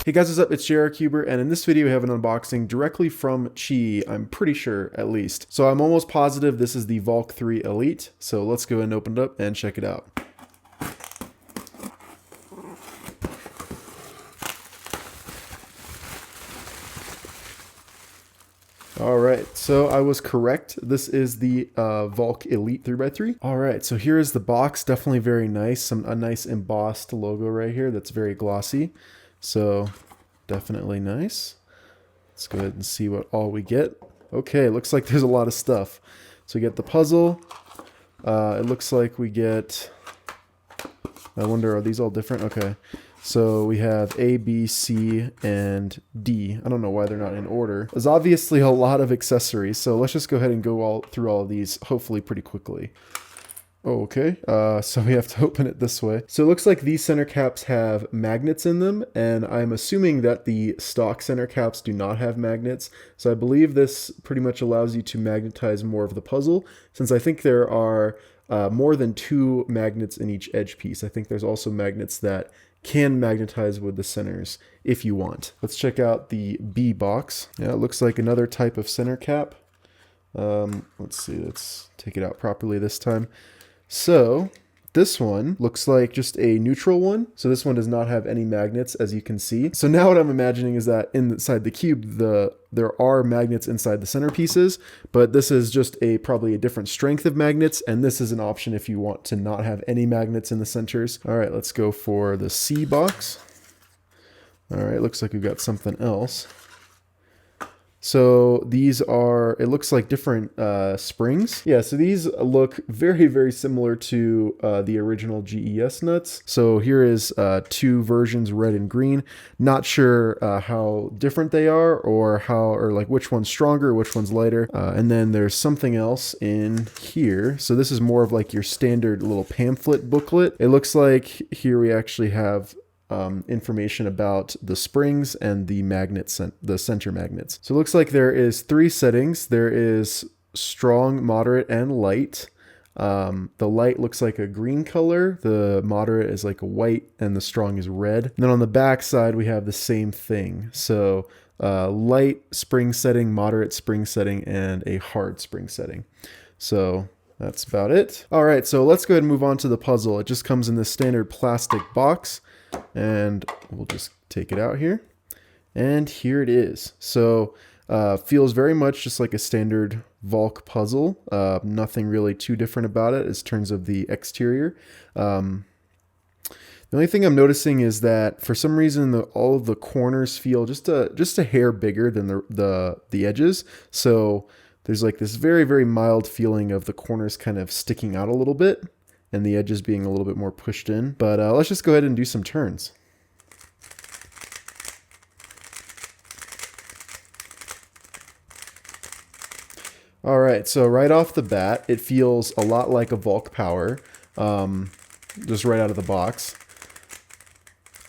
Hey guys, what's up? It's JR Cuber, and in this video we have an unboxing directly from Chi, I'm pretty sure, at least. So I'm almost positive this is the Valk 3 Elite, so let's go ahead and open it up and check it out. Alright, so I was correct. This is the Valk Elite 3x3. Alright, so here is the box. Definitely very nice. A nice embossed logo right here that's very glossy. So definitely nice. Let's go ahead and see what all we get. Okay, looks like there's a lot of stuff. So we get the puzzle. It looks like we get... I wonder, are these all different? Okay. So we have A, B, C, and D. I don't know why they're not in order. There's obviously a lot of accessories, so let's just go ahead and go through all of these, hopefully pretty quickly. Oh, okay, so we have to open it this way. So it looks like these center caps have magnets in them, and I'm assuming that the stock center caps do not have magnets. So I believe this pretty much allows you to magnetize more of the puzzle, since I think there are more than 2 magnets in each edge piece. I think there's also magnets that can magnetize with the centers if you want. Let's check out the B box. Yeah, it looks like another type of center cap. Let's see, let's take it out properly this time. So this one looks like just a neutral one. So this one does not have any magnets, as you can see. So now what I'm imagining is that inside the cube, there are magnets inside the centerpieces, but this is just probably a different strength of magnets. And this is an option if you want to not have any magnets in the centers. All right, let's go for the C box. All right, looks like we've got something else. So these are, it looks like different springs. Yeah, so these look very, very similar to the original GES nuts. So here is 2 versions, red and green. Not sure how different they are or like which one's stronger, which one's lighter. And then there's something else in here. So this is more of like your standard little pamphlet booklet. It looks like here we actually have information about the springs and the magnets, the center magnets. So it looks like there is 3 settings. There is strong, moderate, and light. The light looks like a green color, the moderate is like a white, and the strong is red. And then on the back side we have the same thing. So light spring setting, moderate spring setting, and a hard spring setting. So that's about it. All right, so let's go ahead and move on to the puzzle. It just comes in this standard plastic box. And we'll just take it out here. And here it is. So feels very much just like a standard Valk puzzle. Nothing really too different about it in terms of the exterior. The only thing I'm noticing is that for some reason all of the corners feel just a hair bigger than the edges. So there's like this very, very mild feeling of the corners kind of sticking out a little bit, and the edges being a little bit more pushed in. But let's just go ahead and do some turns. All right, so right off the bat, it feels a lot like a Valk Power, just right out of the box.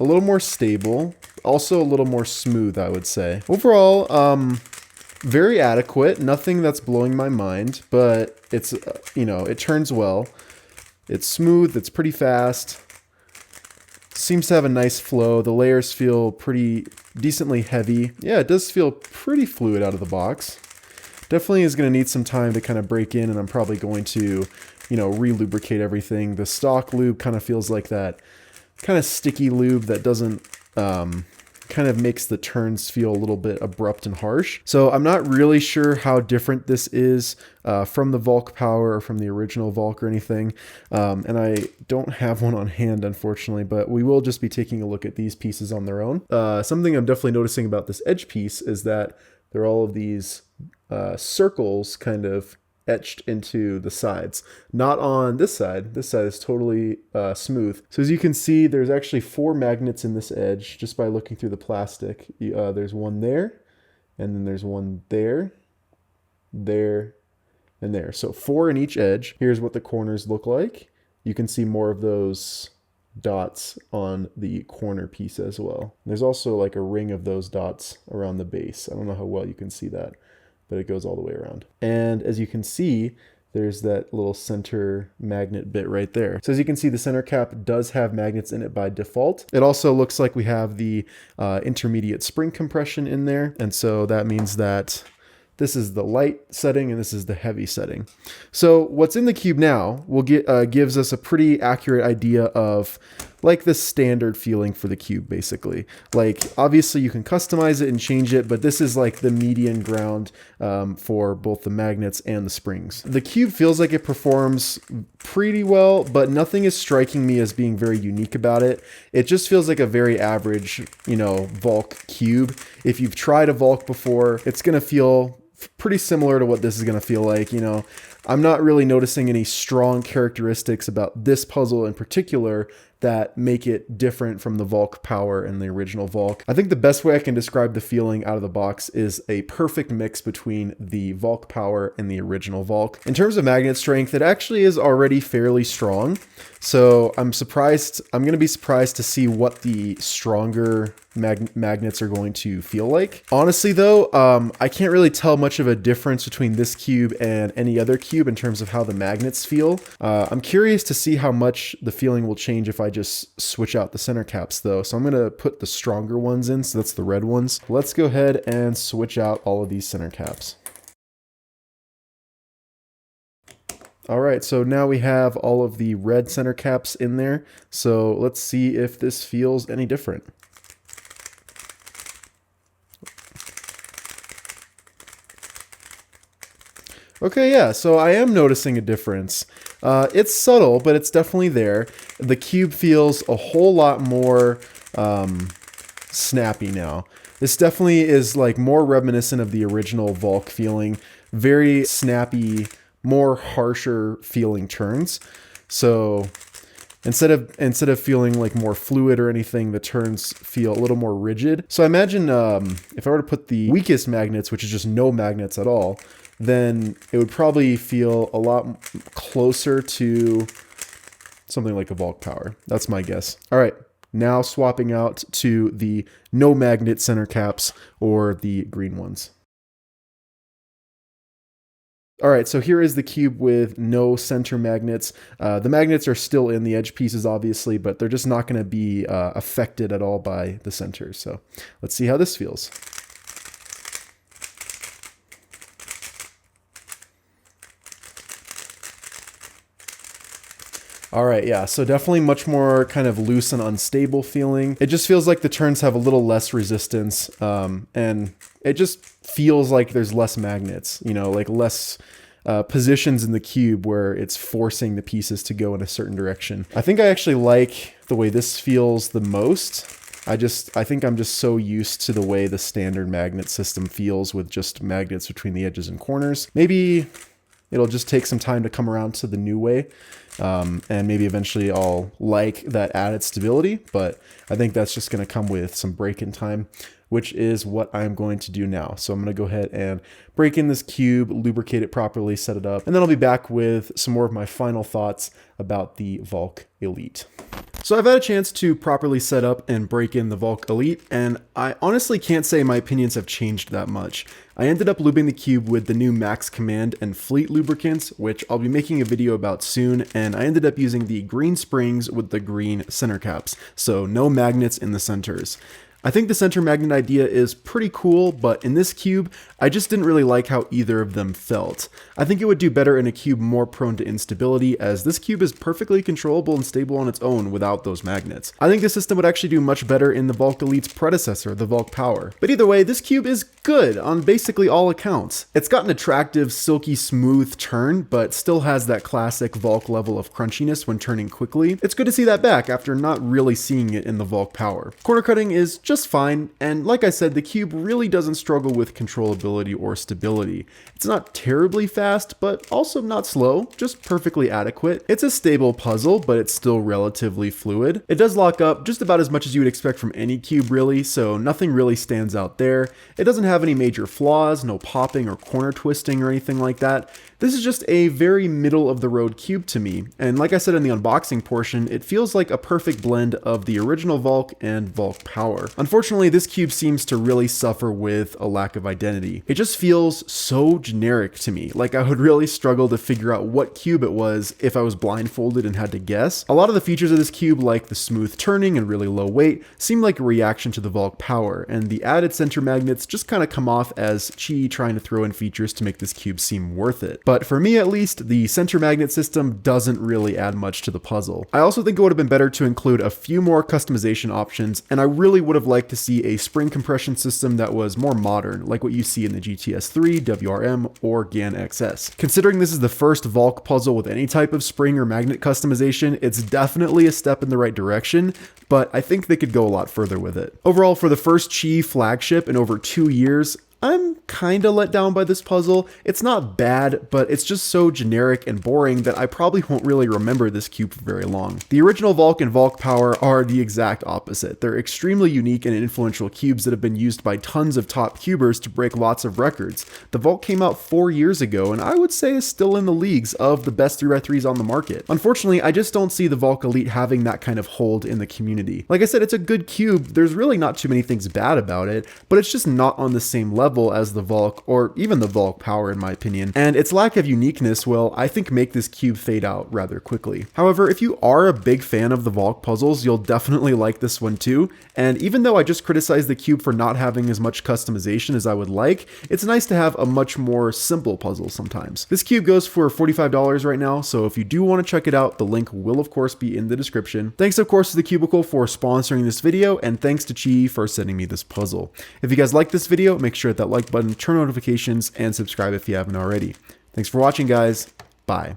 A little more stable, also a little more smooth, I would say. Overall, very adequate, nothing that's blowing my mind, but it's, it turns well. It's smooth, it's pretty fast, seems to have a nice flow. The layers feel pretty decently heavy. Yeah, it does feel pretty fluid out of the box. Definitely is going to need some time to kind of break in, and I'm probably going to, re-lubricate everything. The stock lube kind of feels like that kind of sticky lube that doesn't, kind of makes the turns feel a little bit abrupt and harsh. So I'm not really sure how different this is from the Valk Power or from the original Valk or anything. And I don't have one on hand, unfortunately, but we will just be taking a look at these pieces on their own. Something I'm definitely noticing about this edge piece is that there are all of these circles kind of etched into the sides. Not on this side. This side is totally smooth. So as you can see, there's actually 4 magnets in this edge just by looking through the plastic. There's one there, and then there's one there, there, and there. So 4 in each edge. Here's what the corners look like. You can see more of those dots on the corner piece as well. There's also like a ring of those dots around the base. I don't know how well you can see that, but it goes all the way around. And as you can see, there's that little center magnet bit right there. So as you can see, the center cap does have magnets in it by default. It also looks like we have the intermediate spring compression in there. And so that means that this is the light setting and this is the heavy setting. So what's in the cube now will gives us a pretty accurate idea of like the standard feeling for the cube, basically. Like obviously you can customize it and change it, but this is like the median ground for both the magnets and the springs. The cube feels like it performs pretty well, but nothing is striking me as being very unique about it. It just feels like a very average, you know, Valk cube. If you've tried a Valk before, it's gonna feel pretty similar to what this is going to feel like. You know, I'm not really noticing any strong characteristics about this puzzle in particular that make it different from the Valk Power and the original Valk. I think the best way I can describe the feeling out of the box is a perfect mix between the Valk Power and the original Valk. In terms of magnet strength, it actually is already fairly strong. So I'm going to be surprised to see what the stronger magnets are going to feel like. Honestly though, I can't really tell much of a difference between this cube and any other cube in terms of how the magnets feel. I'm curious to see how much the feeling will change if I just switch out the center caps though. So I'm going to put the stronger ones in, so that's the red ones. Let's go ahead and switch out all of these center caps. All right, so now we have all of the red center caps in there. So let's see if this feels any different. Okay, yeah, so I am noticing a difference. It's subtle, but it's definitely there. The cube feels a whole lot more snappy now. This definitely is like more reminiscent of the original Valk feeling. Very snappy, more harsher feeling turns. So instead of feeling like more fluid or anything, the turns feel a little more rigid. So I imagine if I were to put the weakest magnets, which is just no magnets at all, then it would probably feel a lot closer to something like a Valk Power. That's my guess. All right, now swapping out to the no magnet center caps or the green ones. All right, so here is the cube with no center magnets. The magnets are still in the edge pieces, obviously, but they're just not going to be affected at all by the centers. So let's see how this feels. All right, yeah, so definitely much more kind of loose and unstable feeling. It just feels like the turns have a little less resistance, and it just feels like there's less magnets, you know, like less positions in the cube where it's forcing the pieces to go in a certain direction. I think I actually like the way this feels the most. I think I'm just so used to the way the standard magnet system feels with just magnets between the edges and corners. Maybe it'll just take some time to come around to the new way. And maybe eventually I'll like that added stability, but I think that's just going to come with some break-in time, which is what I'm going to do now. So I'm going to go ahead and break in this cube, lubricate it properly, set it up, and then I'll be back with some more of my final thoughts about the Valk Elite. So I've had a chance to properly set up and break in the Valk Elite, and I honestly can't say my opinions have changed that much. I ended up lubing the cube with the new Max Command and Fleet lubricants, which I'll be making a video about soon, and I ended up using the green springs with the green center caps, so no magnets in the centers. I think the center magnet idea is pretty cool, but in this cube, I just didn't really like how either of them felt. I think it would do better in a cube more prone to instability, as this cube is perfectly controllable and stable on its own without those magnets. I think the system would actually do much better in the Valk Elite's predecessor, the Valk Power. But either way, this cube is good on basically all accounts. It's got an attractive, silky, smooth turn, but still has that classic Valk level of crunchiness when turning quickly. It's good to see that back after not really seeing it in the Valk Power. Corner cutting is just fine, and like I said, the cube really doesn't struggle with controllability or stability. It's not terribly fast, but also not slow, just perfectly adequate. It's a stable puzzle, but it's still relatively fluid. It does lock up just about as much as you would expect from any cube really, so nothing really stands out there. It doesn't have any major flaws, no popping or corner twisting or anything like that. This is just a very middle of the road cube to me, and like I said in the unboxing portion, it feels like a perfect blend of the original Valk and Valk Power. Unfortunately, this cube seems to really suffer with a lack of identity. It just feels so generic to me, like I would really struggle to figure out what cube it was if I was blindfolded and had to guess. A lot of the features of this cube, like the smooth turning and really low weight, seem like a reaction to the Valk power, and the added center magnets just kind of come off as Chi trying to throw in features to make this cube seem worth it. But for me at least, the center magnet system doesn't really add much to the puzzle. I also think it would have been better to include a few more customization options, and I really would have liked to see a spring compression system that was more modern, like what you see in the GTS 3, WRM, or GAN XS. Considering this is the first Valk puzzle with any type of spring or magnet customization, it's definitely a step in the right direction, but I think they could go a lot further with it. Overall, for the first Chi flagship in over 2 years, I'm kinda let down by this puzzle. It's not bad, but it's just so generic and boring that I probably won't really remember this cube for very long. The original Valk and Valk Power are the exact opposite. They're extremely unique and influential cubes that have been used by tons of top cubers to break lots of records. The Valk came out 4 years ago, and I would say is still in the leagues of the best 3x3s on the market. Unfortunately, I just don't see the Valk Elite having that kind of hold in the community. Like I said, it's a good cube. There's really not too many things bad about it, but it's just not on the same level as the Valk or even the Valk Power in my opinion, and its lack of uniqueness will, I think, make this cube fade out rather quickly. However, if you are a big fan of the Valk puzzles, you'll definitely like this one too, and even though I just criticized the cube for not having as much customization as I would like, it's nice to have a much more simple puzzle sometimes. This cube goes for $45 right now, so if you do want to check it out, the link will of course be in the description. Thanks of course to the Cubicle for sponsoring this video, and thanks to Chi for sending me this puzzle. If you guys like this video, make sure to hit that like button, turn notifications, and subscribe if you haven't already. Thanks for watching, guys. Bye.